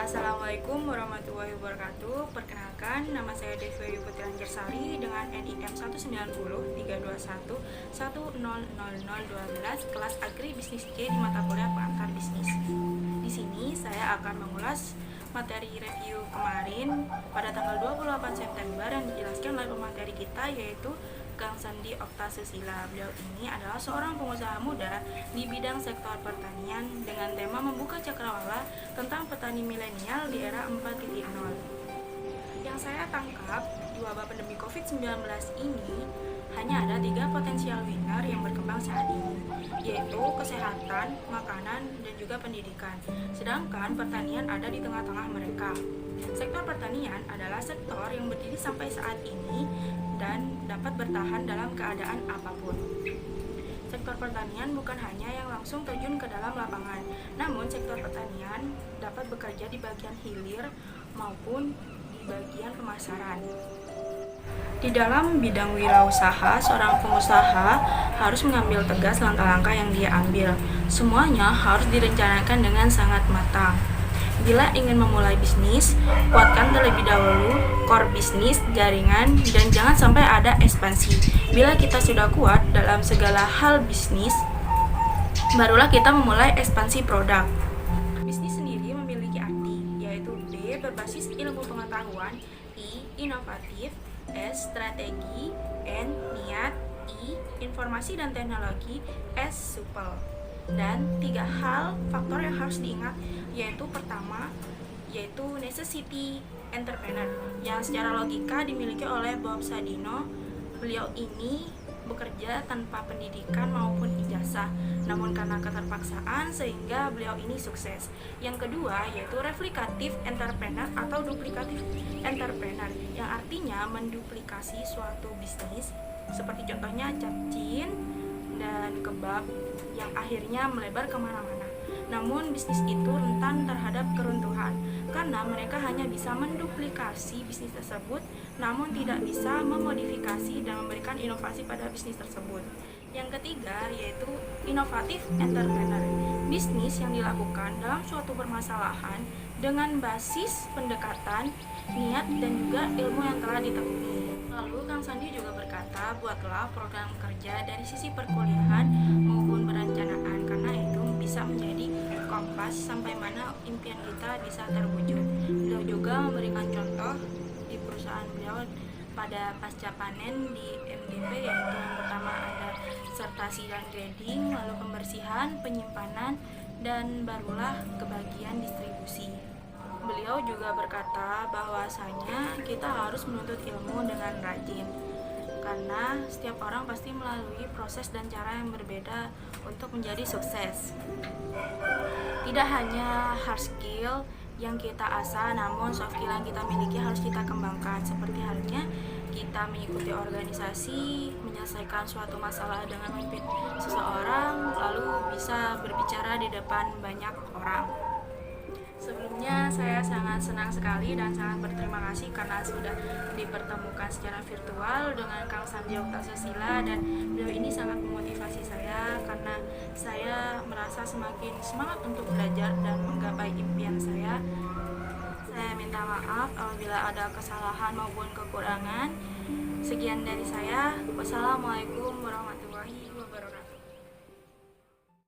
Assalamualaikum warahmatullahi wabarakatuh. Perkenalkan, nama saya Devi Putri Anjersari dengan NIM 190 321 100012 kelas Agri Bisnis C di mata kuliah Pengantar Bisnis. Di sini saya akan mengulas materi review kemarin pada tanggal 28 September yang dijelaskan oleh pemateri kita, yaitu Kang Sandi Oktasusila. Beliau ini adalah seorang pengusaha muda di bidang sektor pertanian dengan tema membuka cakrawala tentang petani milenial di era 4.0. Yang saya tangkap di wabah pandemi COVID-19 ini hanya ada 3 potensial winner yang berkembang saat ini, yaitu kesehatan, makanan, dan juga pendidikan. Sedangkan pertanian ada di tengah-tengah mereka. Sektor pertanian adalah sektor yang berdiri sampai saat ini dan dapat bertahan dalam keadaan apapun. Sektor pertanian bukan hanya yang langsung terjun ke dalam lapangan, namun sektor pertanian dapat bekerja di bagian hilir maupun di bagian pemasaran. Di dalam bidang wirausaha, seorang pengusaha harus mengambil tegas langkah-langkah yang dia ambil. Semuanya harus direncanakan dengan sangat matang. Bila ingin memulai bisnis, kuatkan terlebih dahulu core bisnis, jaringan, dan jangan sampai ada ekspansi. Bila kita sudah kuat dalam segala hal bisnis, barulah kita memulai ekspansi produk. Bisnis sendiri memiliki arti, yaitu B. Berbasis ilmu pengetahuan, I. Inovatif, S. Strategi, N. Niat, I. Informasi dan teknologi, S. Supel. Dan 3 hal faktor yang harus diingat, yaitu pertama, yaitu necessity entrepreneur yang secara logika dimiliki oleh Bob Sadino. Beliau ini bekerja tanpa pendidikan maupun ijazah, namun karena keterpaksaan sehingga beliau ini sukses. Yang kedua yaitu replikatif entrepreneur atau duplikatif entrepreneur, yang artinya menduplikasi suatu bisnis, seperti contohnya capcin dan kebab yang akhirnya melebar kemana-mana. Namun bisnis itu rentan terhadap keruntuhan karena mereka hanya bisa menduplikasi bisnis tersebut, namun tidak bisa memodifikasi dan memberikan inovasi pada bisnis tersebut. Yang ketiga yaitu inovatif entrepreneur, bisnis yang dilakukan dalam suatu permasalahan dengan basis pendekatan, niat, dan juga ilmu yang telah ditekuni. Lalu Kang Sandi juga berkata, buatlah program kerja dari sisi perkuliahan maupun perencanaan, karena itu bisa menjadi kompas sampai mana impian kita bisa terwujud. Beliau juga memberikan contoh di perusahaan beliau pada pasca panen di MDP, yaitu yang pertama ada sertasi dan grading, lalu pembersihan, penyimpanan, dan barulah ke bagian distribusi. Beliau juga berkata bahwasanya kita harus menuntut ilmu dengan rajin, karena setiap orang pasti melalui proses dan cara yang berbeda untuk menjadi sukses. Tidak hanya hard skill yang kita asah, namun soft skill yang kita miliki harus kita kembangkan, seperti halnya kita mengikuti organisasi, menyelesaikan suatu masalah dengan memimpin seseorang, lalu bisa berbicara di depan banyak orang. Sebelumnya saya sangat senang sekali dan sangat berterima kasih karena sudah dipertemukan secara virtual dengan Kang Sandi Oktasusila, dan beliau ini sangat memotivasi saya karena saya merasa semakin semangat untuk belajar dan menggapai impian saya. Saya minta maaf apabila ada kesalahan maupun kekurangan. Sekian dari saya. Wassalamualaikum warahmatullahi wabarakatuh.